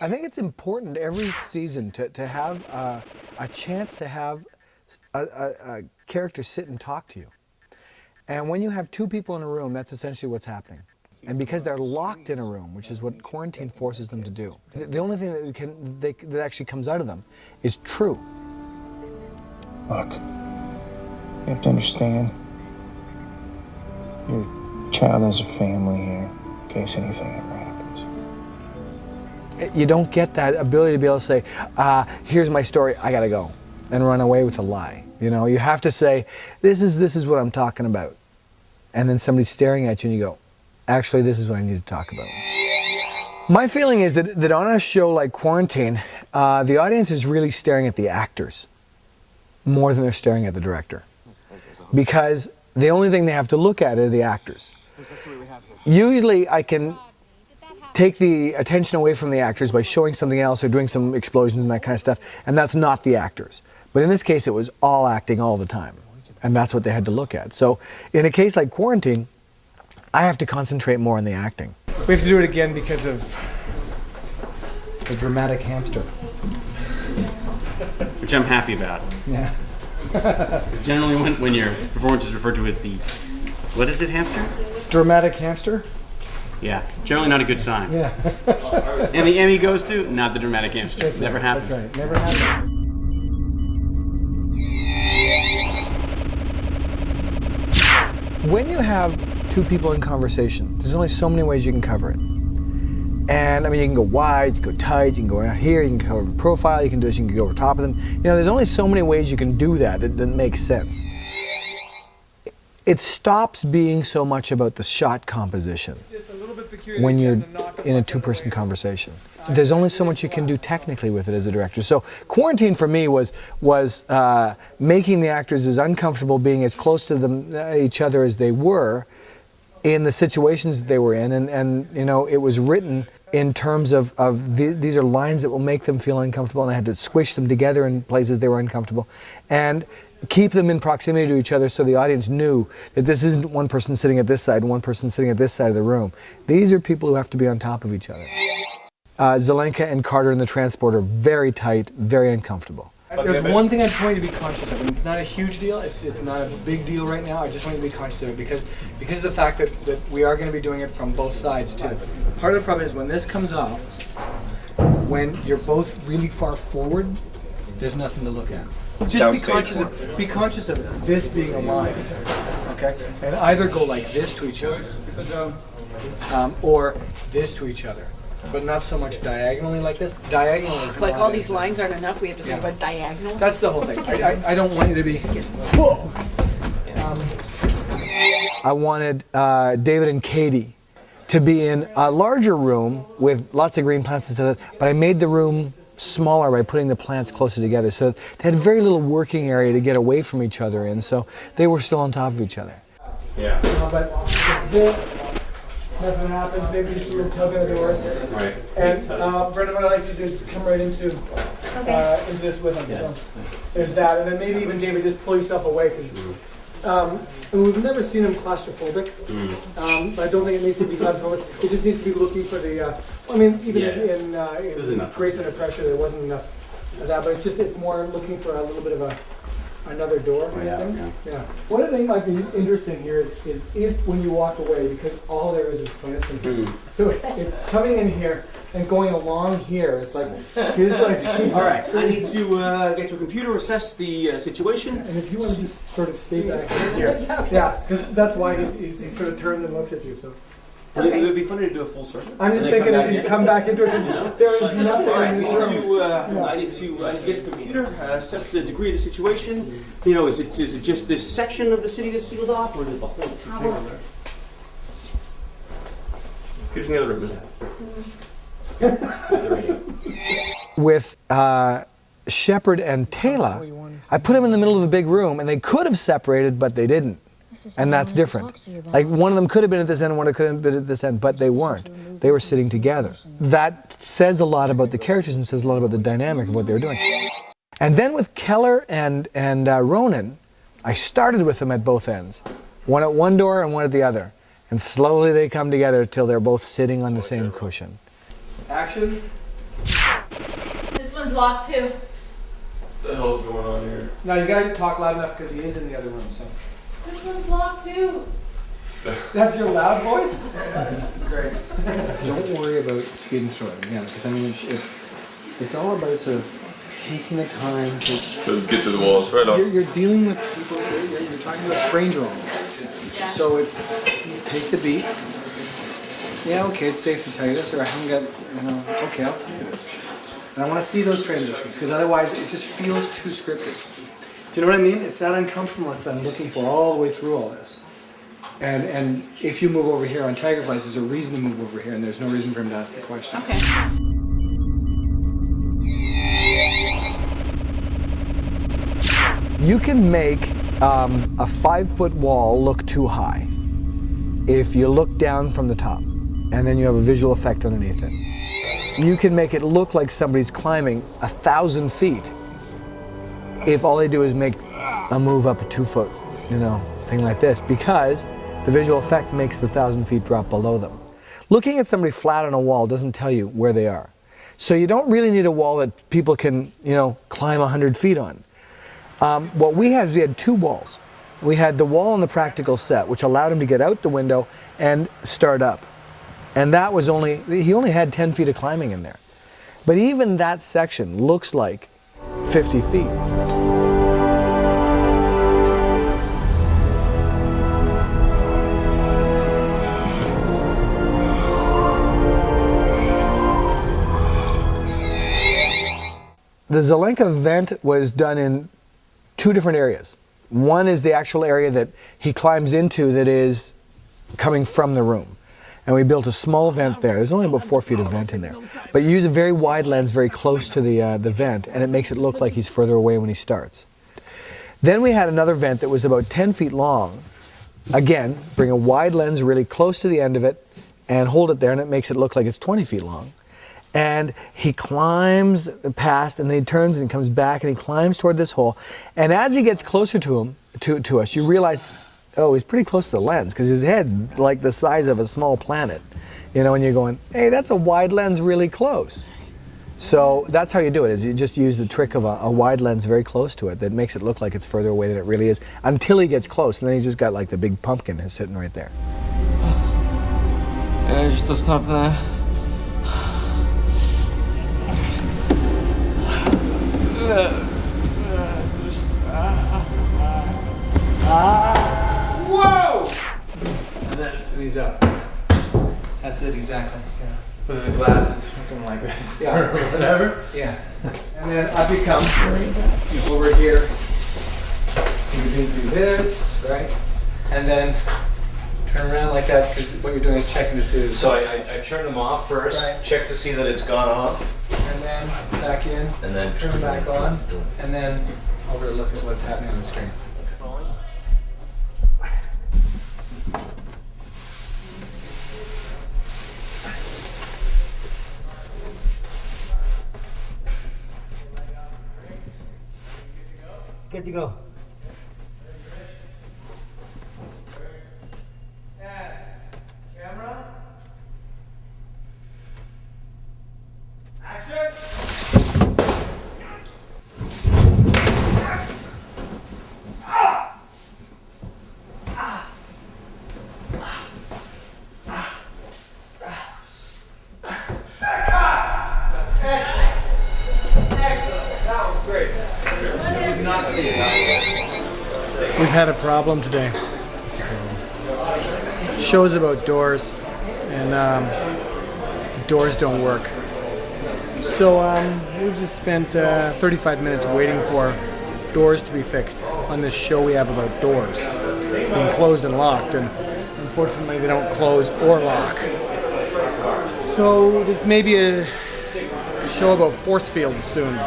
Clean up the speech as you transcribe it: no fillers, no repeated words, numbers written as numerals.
I think it's important every season to have a chance to have a character sit and talk to you. And when you have two people in a room, that's essentially what's happening. And because they're locked in a room, which is what quarantine forces them to do, the only thing that actually comes out of them is true. Look, you have to understand, your child has a family here in case anything ever happens. You don't get that ability to be able to say, here's my story, I gotta go, and run away with a lie. You know, you have to say, this is what I'm talking about. And then somebody's staring at you and you go, actually, this is what I need to talk about. My feeling is that on a show like Quarantine, the audience is really staring at the actors more than they're staring at the director. Because the only thing they have to look at are the actors. Usually I can take the attention away from the actors by showing something else or doing some explosions and that kind of stuff, and that's not the actors. But in this case, it was all acting all the time, and that's what they had to look at. So in a case like Quarantine, I have to concentrate more on the acting. We have to do it again because of the dramatic hamster. Which I'm happy about. Yeah. Because generally when your performance is referred to as the, what is it, hamster? Dramatic hamster? Yeah, generally not a good sign. Yeah. And the Emmy goes to, not the dramatic hamster. That's Never right. happened. That's right, never happened. When you have two people in conversation, there's only so many ways you can cover it. And I mean, you can go wide, you can go tight, you can go out here, you can cover the profile, you can do this, you can go over top of them. You know, there's only so many ways you can do that that makes sense. It stops being so much about the shot composition when you're in a two-person conversation. There's only so much you can do technically with it as a director. So Quarantine for me was making the actors as uncomfortable, being as close to them, each other as they were in the situations that they were in, and you know, it was written in terms of these are lines that will make them feel uncomfortable, and I had to squish them together in places they were uncomfortable and keep them in proximity to each other so the audience knew that this isn't one person sitting at this side and one person sitting at this side of the room. These are people who have to be on top of each other. Zelenka and Carter in the transport are very tight, very uncomfortable. There's one thing I just want you to be conscious of, and it's not a huge deal, it's not a big deal right now, I just want you to be conscious of it because of the fact that we are going to be doing it from both sides too. Part of the problem is when this comes off, when you're both really far forward, there's nothing to look at. Just be conscious of this being a line, okay? And either go like this to each other, or this to each other. But not so much diagonally like this. Diagonal is like all these lines aren't enough. We have to think about diagonals. That's the whole thing. I don't want you to be. Whoa. I wanted David and Katie to be in a larger room with lots of green plants and stuff, but I made the room smaller by putting the plants closer together. So they had very little working area to get away from each other in, so they were still on top of each other. Yeah. But this. Nothing happens, maybe just a little tug at the doors. Right. And Brenda, what I'd like to do is come right into this with them. Yeah. So there's that, and then maybe even David, just pull yourself away because it's. And we've never seen him claustrophobic. I don't think it needs to be claustrophobic. It just needs to be looking for the. I mean, even in Grace Under Pressure, there wasn't enough of that, but it's more looking for a little bit of another door. Yeah. What I think might be interesting here is if when you walk away, because all there is plants and food. So it's coming in here and going along here. It's like all right. I need to get to a computer, assess the situation. And if you want to just sort of stay back here, yeah, because that's why he sort of turns and looks at you. So. Okay. It would be funny to do a full circle. I'm just thinking if you come back into it because there is nothing in this room. I need to get to the computer, assess the degree of the situation. You know, is it just this section of the city that's sealed off, or is it the whole city? Here's the other room. With Shepard and Taylor, I put them in the middle of a big room, and they could have separated, but they didn't. And that's different. Like one of them could have been at this end, one could have been at this end, but they weren't. They were sitting together. That says a lot about the characters and says a lot about the dynamic of what they were doing. And then with Keller and Ronan, I started with them at both ends. One at one door and one at the other. And slowly they come together till they're both sitting on the same cushion. Action. one's locked too. What the hell's going on here? Now you gotta talk loud enough because he is in the other room. So This one's locked too. that's your loud voice. Great. Don't worry about speed and story again, because I mean it's all about sort of taking the time to. So get to the walls, right on. You're dealing with people. You're talking to a stranger almost. Yeah. So it's you take the beat. Yeah, okay, it's safe to tell you this, or I haven't got, okay, I'll tell you this. And I want to see those transitions, because otherwise it just feels too scripted. Do you know what I mean? It's that uncomfortableness that I'm looking for all the way through all this. And if you move over here on Tigerflies, there's a reason to move over here, and there's no reason for him to ask the question. Okay. You can make a 5-foot wall look too high if you look down from the top, and then you have a visual effect underneath it. You can make it look like somebody's climbing 1,000 feet if all they do is make a move up a 2-foot, thing like this, because the visual effect makes the 1,000 feet drop below them. Looking at somebody flat on a wall doesn't tell you where they are. So you don't really need a wall that people can, climb 100 feet on. What we had is we had 2 walls. We had the wall on the practical set, which allowed him to get out the window and start up. And that was he only had 10 feet of climbing in there. But even that section looks like 50 feet. The Zelenka vent was done in 2 different areas. One is the actual area that he climbs into that is coming from the room. And we built a small vent there. There's only about 4 feet of vent in there. But you use a very wide lens very close to the vent, and it makes it look like he's further away when he starts. Then we had another vent that was about 10 feet long. Again, bring a wide lens really close to the end of it and hold it there, and it makes it look like it's 20 feet long. And he climbs past, and then he turns and comes back, and he climbs toward this hole. And as he gets closer to us, you realize, oh, he's pretty close to the lens, because his head's like the size of a small planet. And you're going, hey, that's a wide lens really close. So that's how you do it, is you just use the trick of a wide lens very close to it that makes it look like it's further away than it really is, until he gets close, and then he's just got like the big pumpkin sitting right there. To snart Whoa! And he's up. That's it, exactly. Yeah. With the glasses, looking like this. Yeah. Or whatever. Yeah. And then up you come. Over here. You can do this, right? And then turn around like that, because what you're doing is checking to see. So I turn them off first, Right. check to see that it's gone off, And then back in. and then Turn back on. And then over to look at what's happening on the screen. Good to go. Camera. Action. We've had a problem today. Show's about doors, and the doors don't work. So we just spent 35 minutes waiting for doors to be fixed on this show we have about doors being closed and locked, and unfortunately they don't close or lock. So this may be a show about force fields soon.